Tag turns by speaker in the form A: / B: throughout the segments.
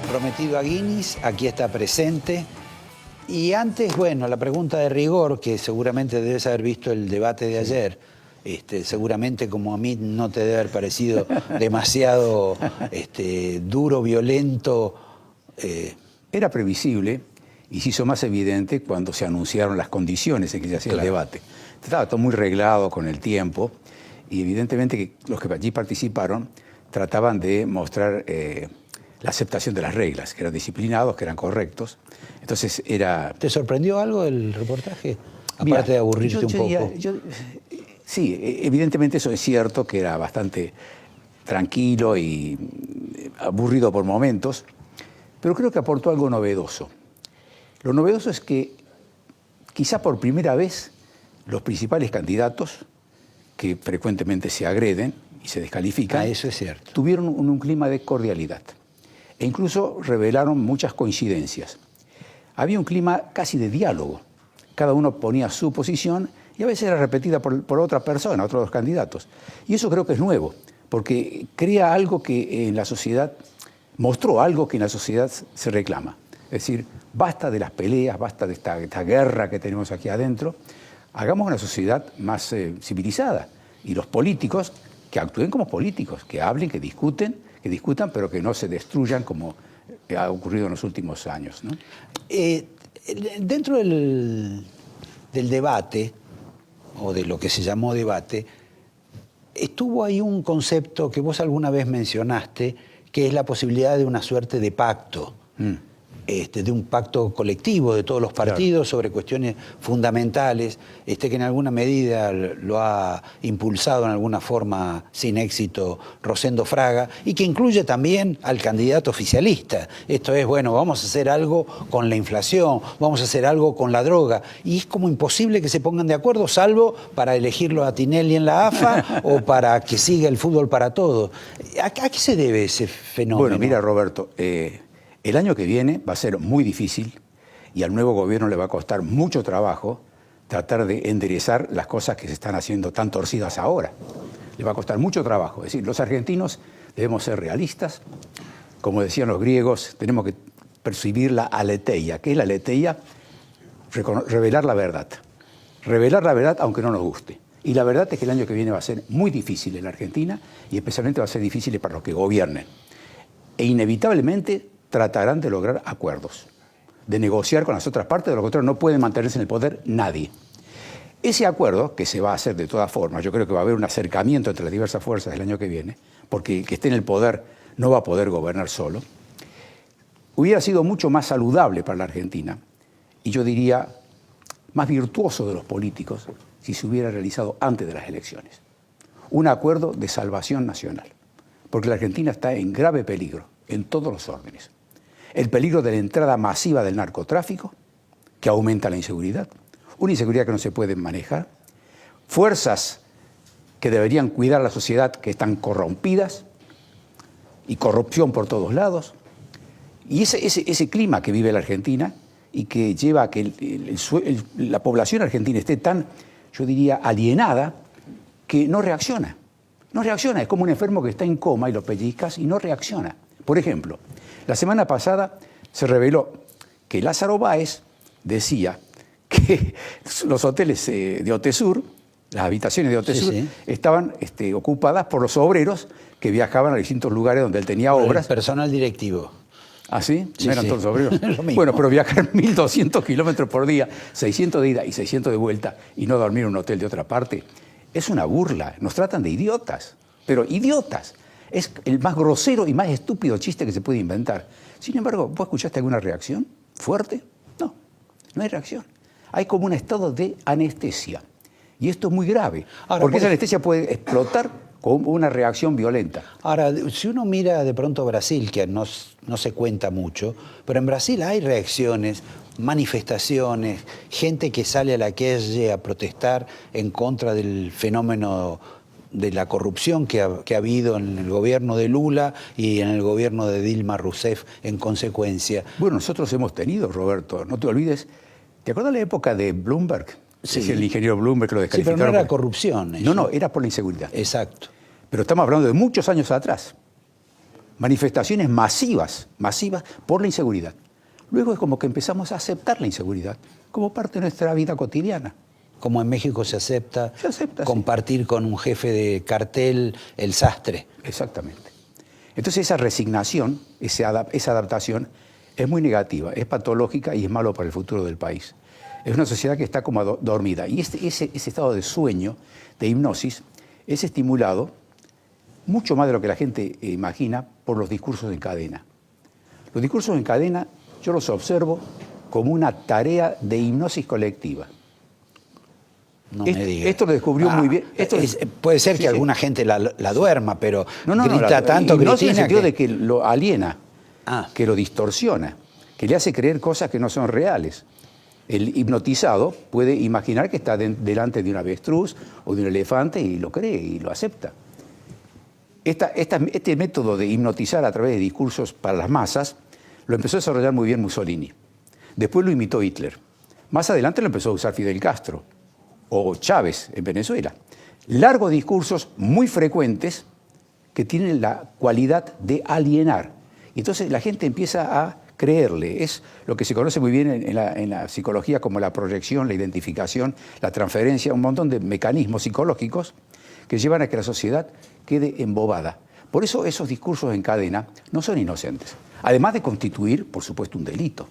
A: prometido a Guinness, aquí está presente. Y antes, bueno, la pregunta de rigor, que seguramente debes haber visto el debate de ayer. Seguramente como a mí no te debe haber parecido demasiado duro, violento.
B: Era previsible y se hizo más evidente cuando se anunciaron las condiciones en que se hacía el debate. Estaba todo muy reglado con el tiempo y evidentemente que los que allí participaron trataban de mostrar la aceptación de las reglas, que eran disciplinados, que eran correctos. Entonces era...
A: ¿Te sorprendió algo el reportaje? Aparte
B: Mira,
A: de aburrirte un poco.
B: Sí, evidentemente eso es cierto, que era bastante tranquilo y aburrido por momentos, pero creo que aportó algo novedoso. Lo novedoso es que quizá por primera vez los principales candidatos, que frecuentemente se agreden y se descalifican,
A: eso es cierto,
B: tuvieron un clima de cordialidad e incluso revelaron muchas coincidencias. Había un clima casi de diálogo. Cada uno ponía su posición y a veces era repetida por otra persona, otros candidatos. Y eso creo que es nuevo, porque crea algo que en la sociedad, mostró algo que en la sociedad se reclama. Es decir, basta de las peleas, basta de esta guerra que tenemos aquí adentro. Hagamos una sociedad más civilizada. Y los políticos, que actúen como políticos, que hablen, que discutan, pero que no se destruyan como ha ocurrido en los últimos años, ¿no?
A: Dentro del debate, o de lo que se llamó debate, estuvo ahí un concepto que vos alguna vez mencionaste, que es la posibilidad de una suerte de pacto, de un pacto colectivo de todos los partidos sobre cuestiones fundamentales, que en alguna medida lo ha impulsado en alguna forma sin éxito Rosendo Fraga, y que incluye también al candidato oficialista. Esto es, bueno, vamos a hacer algo con la inflación, vamos a hacer algo con la droga, y es como imposible que se pongan de acuerdo, salvo para elegirlo a Tinelli en la AFA o para que siga el fútbol para todos. ¿A qué se debe ese fenómeno?
B: Bueno, mira, Roberto, el año que viene va a ser muy difícil y al nuevo gobierno le va a costar mucho trabajo tratar de enderezar las cosas que se están haciendo tan torcidas ahora. Le va a costar mucho trabajo. Es decir, los argentinos debemos ser realistas. Como decían los griegos, tenemos que percibir la aletheia. ¿Qué es la aletheia? Revelar la verdad. Revelar la verdad aunque no nos guste. Y la verdad es que el año que viene va a ser muy difícil en la Argentina y especialmente va a ser difícil para los que gobiernen. E inevitablemente tratarán de lograr acuerdos, de negociar con las otras partes, de lo contrario no puede mantenerse en el poder nadie. Ese acuerdo, que se va a hacer de todas formas, yo creo que va a haber un acercamiento entre las diversas fuerzas el año que viene, porque el que esté en el poder no va a poder gobernar solo, hubiera sido mucho más saludable para la Argentina, y yo diría más virtuoso de los políticos, si se hubiera realizado antes de las elecciones. Un acuerdo de salvación nacional, porque la Argentina está en grave peligro, en todos los órdenes. El peligro de la entrada masiva del narcotráfico, que aumenta la inseguridad, una inseguridad que no se puede manejar, fuerzas que deberían cuidar a la sociedad que están corrompidas y corrupción por todos lados, y ese clima que vive la Argentina y que lleva a que la población argentina esté tan, yo diría, alienada, que no reacciona. No reacciona, es como un enfermo que está en coma y lo pellizcas y no reacciona. Por ejemplo, la semana pasada se reveló que Lázaro Báez decía que los hoteles de Otesur, las habitaciones de Otesur, estaban ocupadas por los obreros que viajaban a distintos lugares donde él tenía obras.
A: El personal directivo.
B: ¿Ah, sí? ¿No eran todos obreros? Bueno, pero viajar 1.200 kilómetros por día, 600 de ida y 600 de vuelta, y no dormir en un hotel de otra parte, es una burla. Nos tratan de idiotas, pero idiotas. Es el más grosero y más estúpido chiste que se puede inventar. Sin embargo, ¿vos escuchaste alguna reacción fuerte? No, no hay reacción. Hay como un estado de anestesia. Y esto es muy grave, porque esa anestesia puede explotar con una reacción violenta.
A: Ahora, si uno mira de pronto Brasil, que no se cuenta mucho, pero en Brasil hay reacciones, manifestaciones, gente que sale a la calle a protestar en contra del fenómeno de la corrupción que ha habido en el gobierno de Lula y en el gobierno de Dilma Rousseff en consecuencia.
B: Bueno, nosotros hemos tenido, Roberto, no te olvides, ¿te acuerdas la época de Bloomberg?
A: Sí.
B: Es el ingeniero Bloomberg que lo descalificaron.
A: Sí, pero no era corrupción.
B: No, era por la inseguridad.
A: Exacto.
B: Pero estamos hablando de muchos años atrás. manifestaciones masivas por la inseguridad. Luego es como que empezamos a aceptar la inseguridad como parte de nuestra vida cotidiana.
A: Como en México se acepta compartir
B: sí,
A: con un jefe de cartel el sastre.
B: Exactamente. Entonces esa resignación, esa adaptación es muy negativa, es patológica y es malo para el futuro del país. Es una sociedad que está como dormida. Y ese estado de sueño, de hipnosis, es estimulado mucho más de lo que la gente imagina por los discursos en cadena. Los discursos en cadena yo los observo como una tarea de hipnosis colectiva.
A: No me digas.
B: Esto lo descubrió muy bien.
A: Puede ser que alguna gente la duerma, pero grita tanto,
B: hipnosis
A: Cristina,
B: en el sentido de que lo aliena,
A: Ah.
B: que lo distorsiona, que le hace creer cosas que no son reales. El hipnotizado puede imaginar que está delante de un avestruz o de un elefante y lo cree y lo acepta. Este método de hipnotizar a través de discursos para las masas lo empezó a desarrollar muy bien Mussolini. Después lo imitó Hitler. Más adelante lo empezó a usar Fidel Castro o Chávez en Venezuela. Largos discursos muy frecuentes que tienen la cualidad de alienar. Y entonces la gente empieza a creerle. Es lo que se conoce muy bien en la psicología como la proyección, la identificación, la transferencia, un montón de mecanismos psicológicos que llevan a que la sociedad quede embobada. Por eso esos discursos en cadena no son inocentes. Además de constituir, por supuesto, un delito.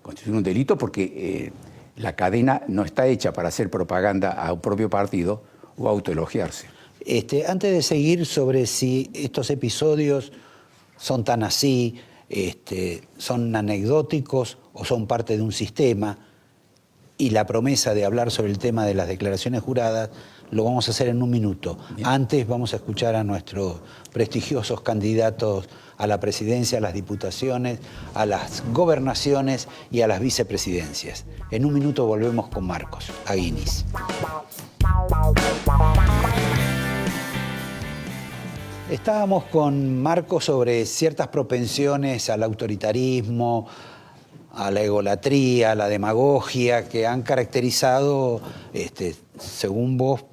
B: Constituir un delito porque la cadena no está hecha para hacer propaganda a un propio partido o autoelogiarse.
A: Antes de seguir sobre si estos episodios son tan así, son anecdóticos o son parte de un sistema, y la promesa de hablar sobre el tema de las declaraciones juradas, lo vamos a hacer en un minuto. Bien. Antes vamos a escuchar a nuestros prestigiosos candidatos a la presidencia, a las diputaciones, a las gobernaciones y a las vicepresidencias. En un minuto volvemos con Marcos Aguinis. Estábamos con Marcos sobre ciertas propensiones al autoritarismo, a la egolatría, a la demagogia, que han caracterizado, según vos,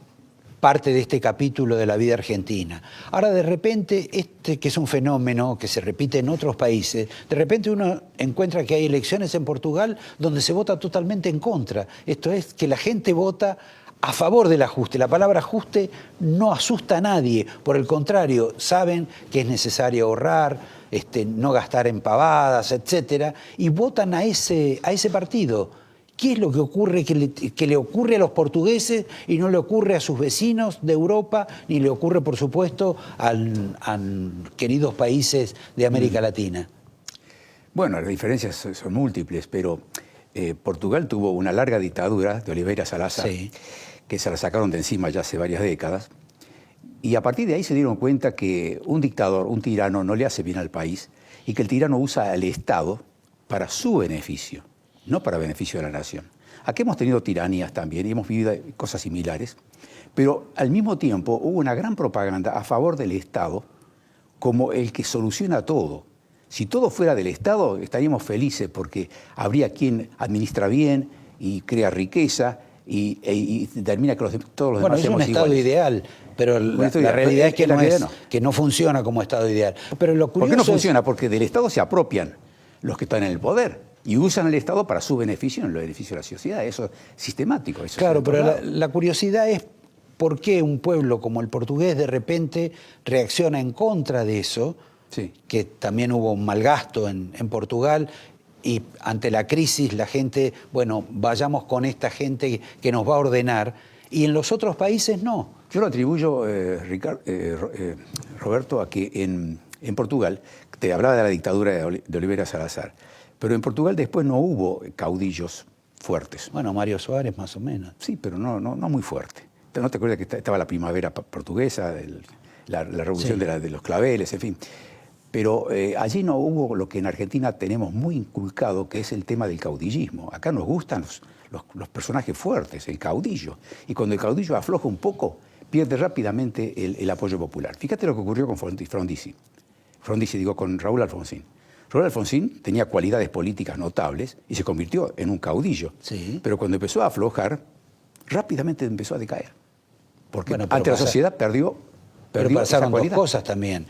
A: parte de este capítulo de la vida argentina. Ahora, de repente, que es un fenómeno que se repite en otros países, de repente uno encuentra que hay elecciones en Portugal donde se vota totalmente en contra. Esto es, que la gente vota a favor del ajuste. La palabra ajuste no asusta a nadie, por el contrario, saben que es necesario ahorrar, no gastar en pavadas, etcétera, y votan a ese partido. ¿Qué es lo que ocurre que le ocurre a los portugueses y no le ocurre a sus vecinos de Europa, ni le ocurre, por supuesto, a queridos países de América Latina?
B: Bueno, las diferencias son múltiples, pero Portugal tuvo una larga dictadura de Oliveira Salazar, sí, que se la sacaron de encima ya hace varias décadas. Y a partir de ahí se dieron cuenta que un dictador, un tirano, no le hace bien al país y que el tirano usa al Estado para su beneficio, no para beneficio de la nación. Aquí hemos tenido tiranías también y hemos vivido cosas similares, pero al mismo tiempo hubo una gran propaganda a favor del Estado como el que soluciona todo. Si todo fuera del Estado estaríamos felices porque habría quien administra bien y crea riqueza y determina que todos los demás seamos iguales.
A: Bueno, es un estado ideal, pero la realidad es que no funciona como estado ideal. Pero lo curioso
B: ¿por qué no funciona? Porque del Estado se apropian los que están en el poder y usan el Estado para su beneficio, en el beneficio de la sociedad. Eso es sistemático. Eso
A: claro, pero la curiosidad es por qué un pueblo como el portugués de repente reacciona en contra de eso, sí, que también hubo un mal gasto en Portugal. Y ante la crisis la gente, bueno, vayamos con esta gente que nos va a ordenar, y en los otros países no.
B: Yo lo atribuyo, Roberto, a que en Portugal, te hablaba de la dictadura de Oliveira Salazar, pero en Portugal después no hubo caudillos fuertes.
A: Bueno, Mario Soares más o menos.
B: Sí, pero no muy fuerte. ¿No te acuerdas que estaba la primavera portuguesa, la revolución, sí, de los claveles, en fin? Pero allí no hubo lo que en Argentina tenemos muy inculcado, que es el tema del caudillismo. Acá nos gustan los personajes fuertes, el caudillo. Y cuando el caudillo afloja un poco, pierde rápidamente el apoyo popular. Fíjate lo que ocurrió con Frondizi. Con Raúl Alfonsín. Raúl Alfonsín tenía cualidades políticas notables y se convirtió en un caudillo. Sí. Pero cuando empezó a aflojar, rápidamente empezó a decaer. Porque ante la sociedad perdió
A: pero pasaron dos cosas también.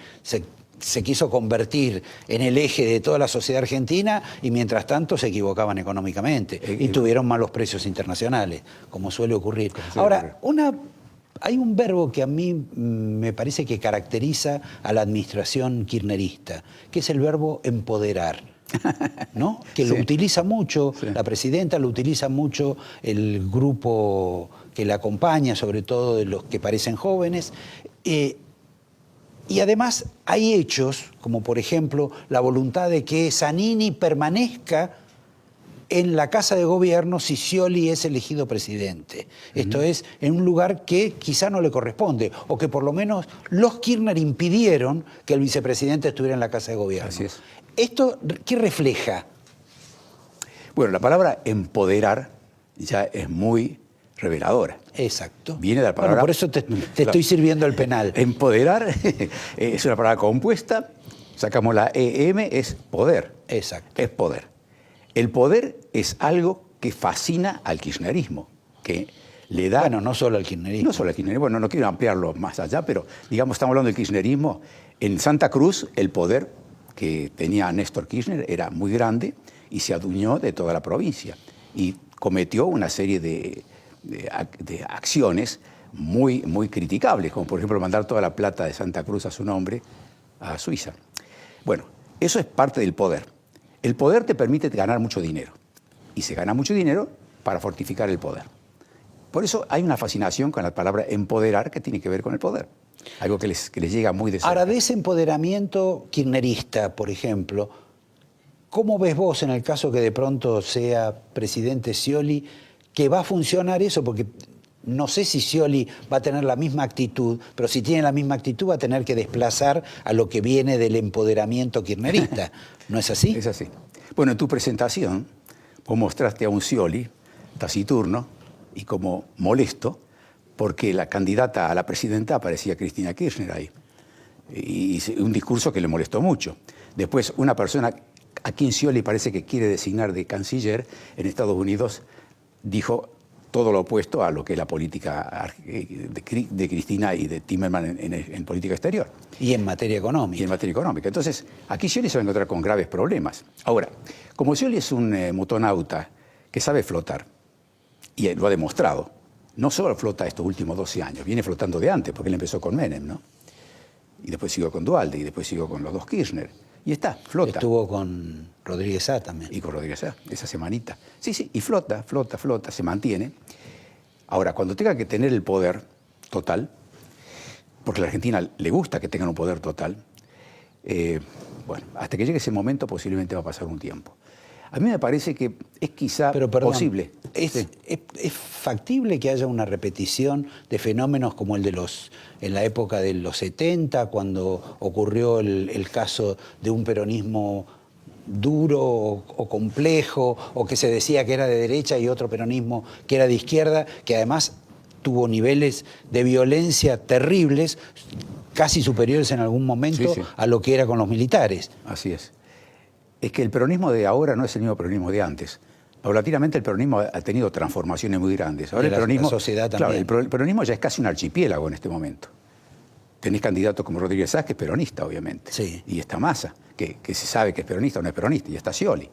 A: se quiso convertir en el eje de toda la sociedad argentina y mientras tanto se equivocaban económicamente y tuvieron malos precios internacionales, como suele ocurrir. Ahora, hay un verbo que a mí me parece que caracteriza a la administración kirchnerista, que es el verbo empoderar, ¿no? Que lo utiliza mucho la presidenta, lo utiliza mucho el grupo que la acompaña, sobre todo de los que parecen jóvenes. Y además hay hechos, como por ejemplo la voluntad de que Zanini permanezca en la Casa de Gobierno si Scioli es elegido presidente. Esto es, en un lugar que quizá no le corresponde, o que por lo menos los Kirchner impidieron que el vicepresidente estuviera en la Casa de Gobierno.
B: Así es.
A: ¿Esto qué refleja?
B: Bueno, la palabra empoderar ya es muy reveladora.
A: Exacto.
B: Viene de la palabra...
A: Bueno, por eso te estoy sirviendo el penal.
B: Empoderar es una palabra compuesta, sacamos la EM, es poder.
A: Exacto.
B: Es poder. El poder es algo que fascina al kirchnerismo, que le da...
A: Bueno, no solo al kirchnerismo.
B: No solo al kirchnerismo, bueno, no quiero ampliarlo más allá, pero digamos, estamos hablando del kirchnerismo. En Santa Cruz, el poder que tenía Néstor Kirchner era muy grande y se adueñó de toda la provincia. Y cometió una serie de acciones muy, muy criticables, como por ejemplo mandar toda la plata de Santa Cruz a su nombre a Suiza. Bueno, eso es parte del poder. El poder te permite ganar mucho dinero, y se gana mucho dinero para fortificar el poder. Por eso hay una fascinación con la palabra empoderar que tiene que ver con el poder, algo que les llega muy de cerca.
A: Ahora, de ese empoderamiento kirchnerista, por ejemplo, ¿cómo ves vos en el caso que de pronto sea presidente Scioli, que va a funcionar eso? Porque no sé si Scioli va a tener la misma actitud, pero si tiene la misma actitud va a tener que desplazar a lo que viene del empoderamiento kirchnerista. ¿No es así?
B: Es así. Bueno, en tu presentación vos mostraste a un Scioli taciturno y como molesto porque la candidata a la presidenta parecía Cristina Kirchner ahí. Y un discurso que le molestó mucho. Después, una persona a quien Scioli parece que quiere designar de canciller en Estados Unidos dijo todo lo opuesto a lo que es la política de Cristina y de Timerman en política exterior.
A: Y en materia económica.
B: Y en materia económica. Entonces, aquí Scioli se va a encontrar con graves problemas. Ahora, como Scioli es un motonauta que sabe flotar, y lo ha demostrado, no solo flota estos últimos 12 años, viene flotando de antes, porque él empezó con Menem, ¿no? Y después siguió con Duhalde, y después siguió con los dos Kirchner. Y está, flota.
A: Estuvo con Rodríguez Sá también.
B: Y con Rodríguez Sá, esa semanita. Sí, y flota, se mantiene. Ahora, cuando tenga que tener el poder total, porque a la Argentina le gusta que tengan un poder total, bueno, hasta que llegue ese momento posiblemente va a pasar un tiempo. A mí me parece que es quizá posible.
A: ¿Es factible que haya una repetición de fenómenos como el de en la época de los 70, cuando ocurrió el caso de un peronismo duro o complejo, o que se decía que era de derecha y otro peronismo que era de izquierda, que además tuvo niveles de violencia terribles, casi superiores en algún momento a lo que era con los militares?
B: Así es. Es que el peronismo de ahora no es el mismo peronismo de antes. Paulatinamente el peronismo ha tenido transformaciones muy grandes. Ahora
A: la sociedad también.
B: Claro, el peronismo ya es casi un archipiélago en este momento. Tenés candidatos como Rodríguez Sá, que es peronista, obviamente.
A: Sí.
B: Y está Massa, que se sabe que es peronista o no es peronista, y está Scioli.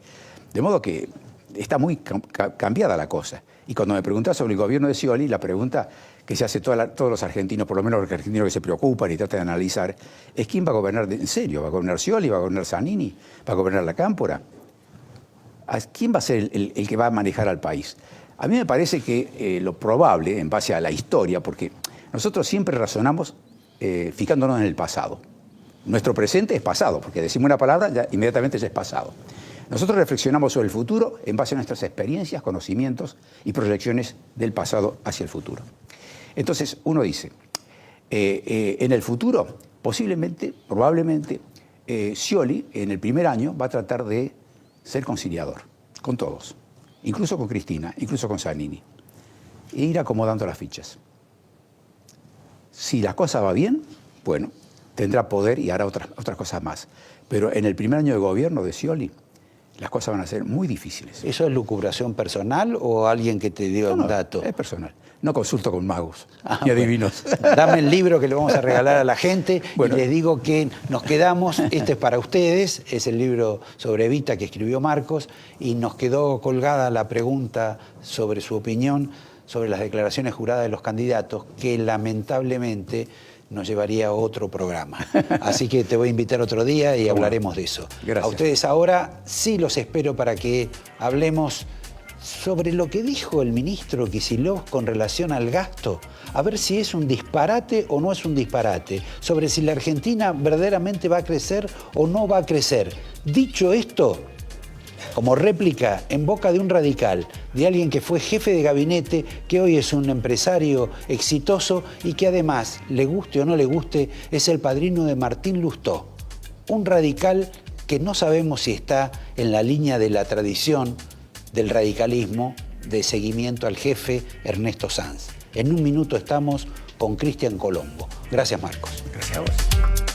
B: De modo que está muy cambiada la cosa. Y cuando me preguntás sobre el gobierno de Scioli, la pregunta que se hace todos los argentinos, por lo menos los argentinos que se preocupan y tratan de analizar, es quién va a gobernar en serio. ¿Va a gobernar Scioli? ¿Va a gobernar Zanini? ¿Va a gobernar la Cámpora? ¿Quién va a ser el que va a manejar al país? A mí me parece que lo probable, en base a la historia, porque nosotros siempre razonamos fijándonos en el pasado. Nuestro presente es pasado, porque decimos una palabra, ya inmediatamente ya es pasado. Nosotros reflexionamos sobre el futuro en base a nuestras experiencias, conocimientos y proyecciones del pasado hacia el futuro. Entonces, uno dice, en el futuro, posiblemente, probablemente, Scioli, en el primer año, va a tratar de ser conciliador con todos, incluso con Cristina, incluso con Zanini, e ir acomodando las fichas. Si la cosa va bien, bueno, tendrá poder y hará otras cosas más. Pero en el primer año de gobierno de Scioli, las cosas van a ser muy difíciles.
A: ¿Eso es lucubración personal o alguien que te dio un dato?
B: Es personal. No consulto con magos ni
A: Bueno.
B: adivinos.
A: Dame el libro que le vamos a regalar a la gente.
B: Bueno.
A: Y les digo que nos quedamos, este es para ustedes, es el libro sobre Evita que escribió Marcos, y nos quedó colgada la pregunta sobre su opinión sobre las declaraciones juradas de los candidatos, que lamentablemente nos llevaría a otro programa. Así que te voy a invitar otro día y hablaremos de eso.
B: Gracias.
A: A ustedes ahora sí los espero para que hablemos sobre lo que dijo el ministro Kicillof con relación al gasto, a ver si es un disparate o no es un disparate, sobre si la Argentina verdaderamente va a crecer o no va a crecer. Dicho esto, como réplica en boca de un radical, de alguien que fue jefe de gabinete, que hoy es un empresario exitoso y que además, le guste o no le guste, es el padrino de Martín Lustó, un radical que no sabemos si está en la línea de la tradición del radicalismo de seguimiento al jefe Ernesto Sanz. En un minuto estamos con Cristian Colombo. Gracias, Marcos.
B: Gracias a vos.